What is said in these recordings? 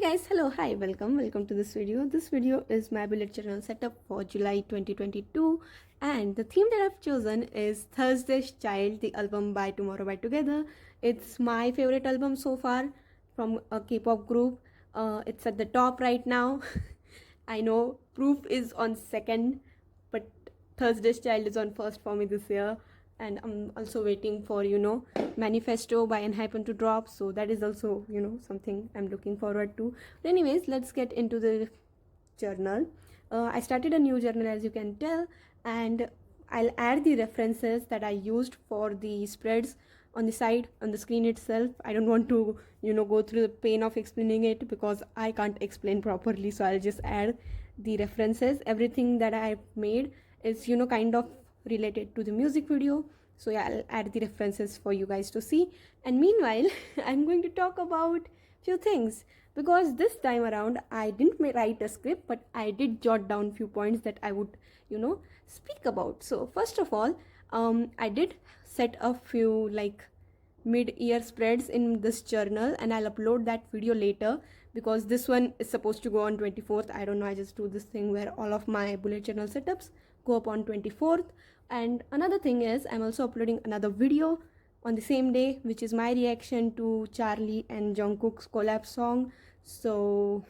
Hey guys, hello, hi, welcome to this video. This video is my bullet journal setup for July 2022, and the theme that I've chosen is Thursday's Child, the album by Tomorrow by Together. It's my favorite album so far from a K-pop group. It's at the top right now. I know Proof is on second, but Thursday's Child is on first for me this year. And I'm also waiting for Manifesto by Enhypen to drop, so that is also something I'm looking forward to. But anyways, let's get into the journal. I started a new journal, as you can tell, and I'll add the references that I used for the spreads on the side, on the screen itself. I don't want to go through the pain of explaining it because I can't explain properly, so I'll just add the references. Everything that I've made is kind of related to the music video, so yeah, I'll add the references for you guys to see. And meanwhile, I'm going to talk about few things, because this time around I didn't write a script, but I did jot down few points that I would speak about. So first of all, I did set a few like mid-year spreads in this journal, and I'll upload that video later because this one is supposed to go on 24th. I don't know, I just do this thing where all of my bullet journal setups go up on 24th. And another thing is, I'm also uploading another video on the same day, which is my reaction to Charlie and Jungkook's collab song. So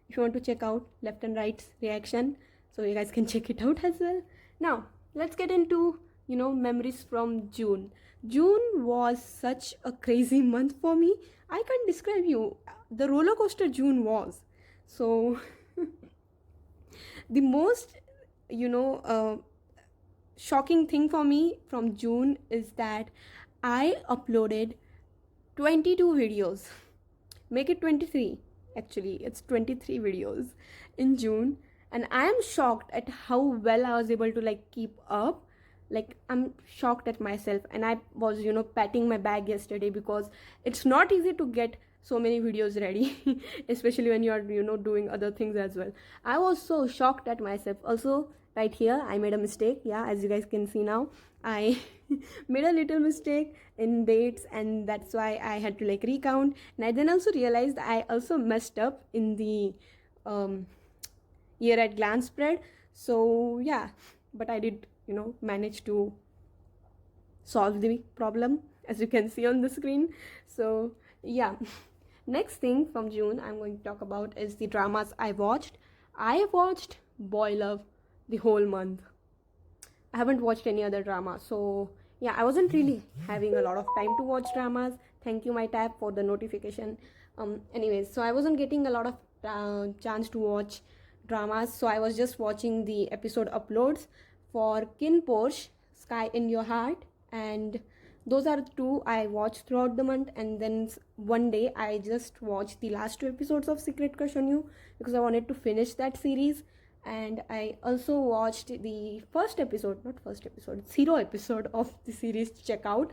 if you want to check out left and right's reaction, so you guys can check it out as well. Now let's get into memories from June. June was such a crazy month for me. I can't describe you the roller coaster June was. So the most shocking thing for me from June is that I uploaded 22 videos. Make it 23. Actually, it's 23 videos in June, and I am shocked at how well I was able to keep up. I'm shocked at myself, and I was patting my bag yesterday because it's not easy to get so many videos ready especially when you are doing other things as well. I was so shocked at myself. Also, right here I made a mistake. Yeah, as you guys can see now, I made a little mistake in dates, and that's why I had to recount. And I then also realized I also messed up in the year at glance spread. So yeah, but I did manage to solve the problem, as you can see on the screen. So yeah, next thing from June I'm going to talk about is the dramas I watched. I watched Boy Love the whole month. I haven't watched any other drama, so yeah, I wasn't really having a lot of time to watch dramas. Thank you, my tab, for the notification. Anyways, so I wasn't getting a lot of chance to watch dramas, so I was just watching the episode uploads for Kin Porsche, Sky in Your Heart, and those are the two I watched throughout the month. And then one day I just watched the last 2 episodes of Secret Crush on You because I wanted to finish that series. And I also watched the first episode, not first episode, 0 episode of the series Check Out.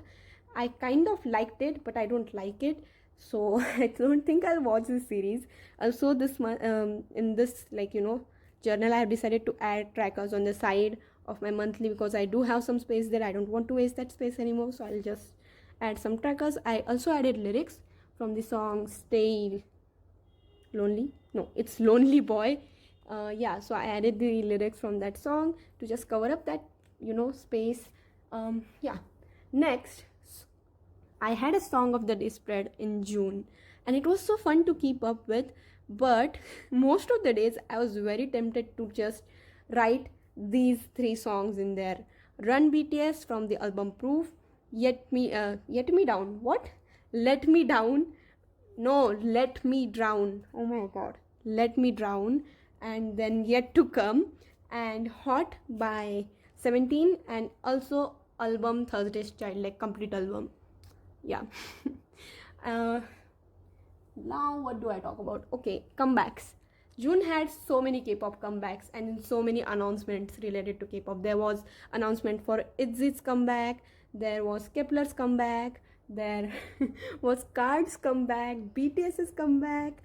I kind of liked it, but I don't like it, so I don't think I'll watch this series. Also, this month, in this journal, I have decided to add trackers on the side of my monthly because I do have some space there. I don't want to waste that space anymore, so I'll just add some trackers. I also added lyrics from the song Stay Lonely. No, it's Lonely Boy. Yeah, so I added the lyrics from that song to just cover up that space. Yeah, next I had a song of the day spread in June, and it was so fun to keep up with. But most of the days I was very tempted to just write these 3 songs in there. Run BTS from the album Proof, Yet Me Down. What? Let Me Down. No, Let Me Drown. Oh my god. Let Me Drown. And then Yet to Come, and Hot by 17, and also album Thursday's Child, complete album. Yeah. Now what do I talk about? Okay, comebacks. June had so many K-pop comebacks and so many announcements related to K-pop. There was announcement for ITZY's comeback, there was Kepler's comeback, there was Card's comeback, BTS's comeback.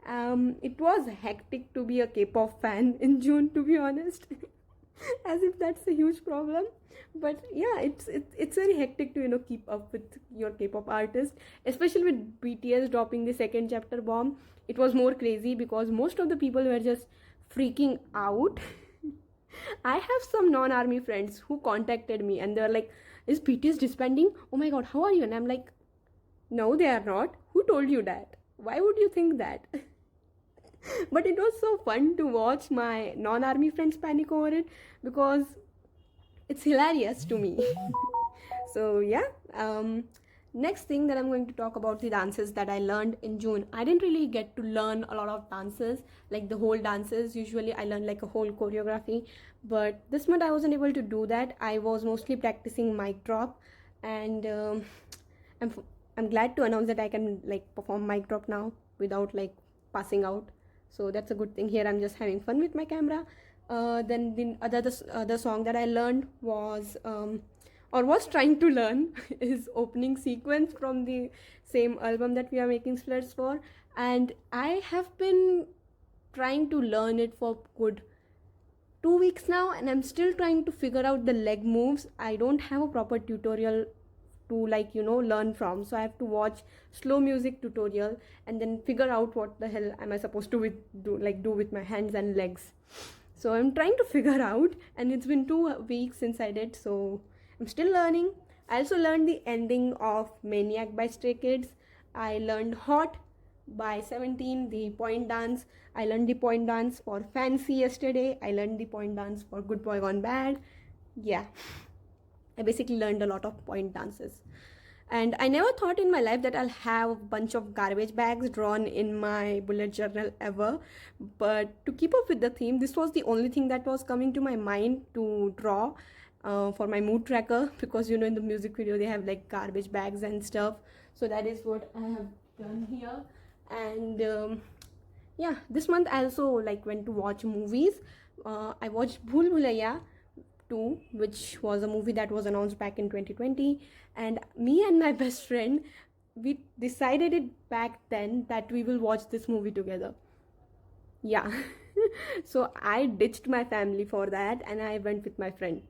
It was hectic to be a K-pop fan in June, to be honest. as if that's a huge problem. But yeah, it's very hectic to keep up with your K-pop artist, especially with BTS dropping the second chapter bomb. It was more crazy because most of the people were just freaking out. I have some non-army friends who contacted me and they were like, is BTS disbanding? Oh my god, how are you? And I'm like, no, they are not. Who told you that? Why would you think that? But it was so fun to watch my non-army friends panic over it because it's hilarious to me. So yeah, next thing that I'm going to talk about the dances that I learned in June. I didn't really get to learn a lot of dances, like the whole dances. Usually I learn like a whole choreography, but this month I wasn't able to do that. I was mostly practicing mic drop, and I'm I'm glad to announce that I can like perform mic drop now without like passing out. So that's a good thing. Here I'm just having fun with my camera. Then the other song that I learned was or was trying to learn is opening sequence from the same album that we are making splits for, and I have been trying to learn it for good 2 weeks now, and I'm still trying to figure out the leg moves. I don't have a proper tutorial to like learn from, so I have to watch slow music tutorial and then figure out what the hell am I supposed to do with my hands and legs. So I'm trying to figure out, and it's been 2 weeks since I did, so I'm still learning. I also learned the ending of Maniac by Stray Kids. I learned Hot by 17, the point dance. I learned the point dance for Fancy yesterday. I learned the point dance for Good Boy Gone Bad. Yeah, I basically learned a lot of point dances. And I never thought in my life that I'll have a bunch of garbage bags drawn in my bullet journal ever. But to keep up with the theme, this was the only thing that was coming to my mind to draw for my mood tracker, because in the music video they have like garbage bags and stuff. So that is what I have done here. And yeah, this month I also like went to watch movies. I watched Bhool Bhulaiya 2, which was a movie that was announced back in 2020, and me and my best friend, we decided it back then that we will watch this movie together. Yeah. So I ditched my family for that and I went with my friend.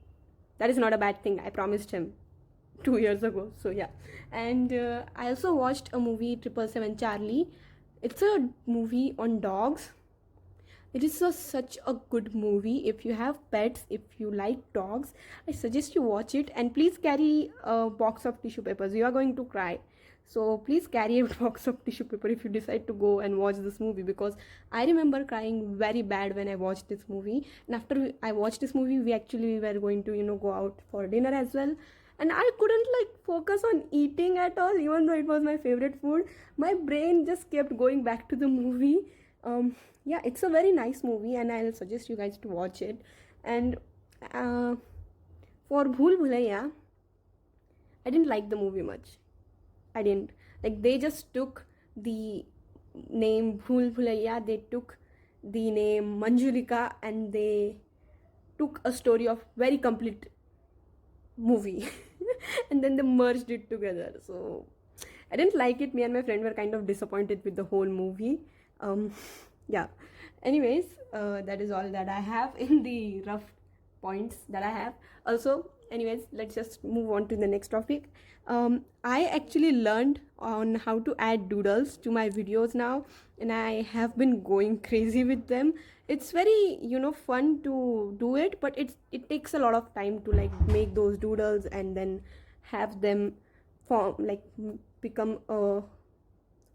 That is not a bad thing. I promised him 2 years ago. So yeah. And I also watched a movie, 777 Charlie. It's a movie on dogs. It is such a good movie. If you have pets, if you like dogs, I suggest you watch it. And please carry a box of tissue papers. You are going to cry. So please carry a box of tissue paper if you decide to go and watch this movie, because I remember crying very bad when I watched this movie. And after I watched this movie, we actually were going to go out for dinner as well. And I couldn't like focus on eating at all, even though it was my favorite food. My brain just kept going back to the movie. Yeah, it's a very nice movie and I'll suggest you guys to watch it. And for Bhool Bhulaiya, I didn't like the movie much. I didn't. Like, they just took the name Bhool Bhulaiya, they took the name Manjulika, and they took a story of very complete movie and then they merged it together. So I didn't like it. Me and my friend were kind of disappointed with the whole movie. Yeah, anyways, that is all that I have in the rough points that I have. Also, anyways, let's just move on to the next topic. I actually learned on how to add doodles to my videos now, and I have been going crazy with them. It's very fun to do it, but it takes a lot of time to like make those doodles and then have them form like become a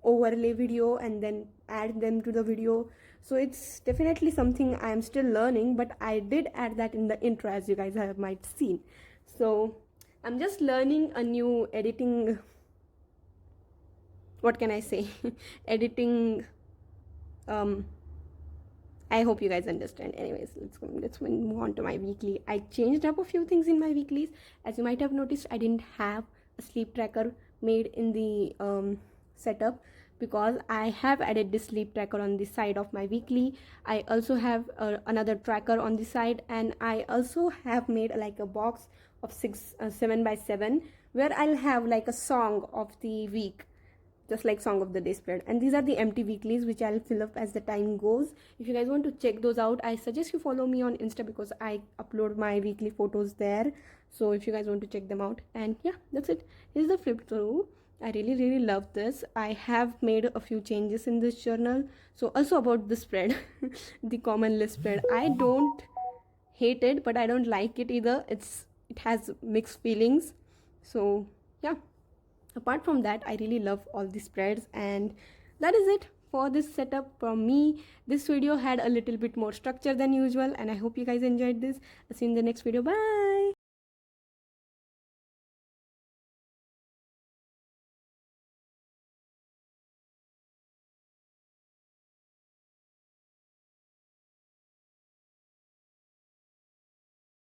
overlay video and then add them to the video. So it's definitely something I am still learning, but I did add that in the intro, as you guys have might seen. So I'm just learning a new editing, what can I say, editing, I hope you guys understand. Anyways, let's move on to my weekly. I changed up a few things in my weeklies. As you might have noticed, I didn't have a sleep tracker made in the setup, because I have added this sleep tracker on the side of my weekly. I also have another tracker on the side, and I also have made like a box of 7 by 7 where I'll have like a song of the week, just like song of the day spread. And these are the empty weeklies which I'll fill up as the time goes. If you guys want to check those out, I suggest you follow me on Insta because I upload my weekly photos there. So if you guys want to check them out. And yeah, that's it. Here's the flip through. I really love this. I have made a few changes in this journal. So also about the spread, the common list spread, I don't hate it, but I don't like it either. It has mixed feelings. So yeah, apart from that, I really love all the spreads. And that is it for this setup from me. This video had a little bit more structure than usual, and I hope you guys enjoyed this. I'll see you in the next video. Bye.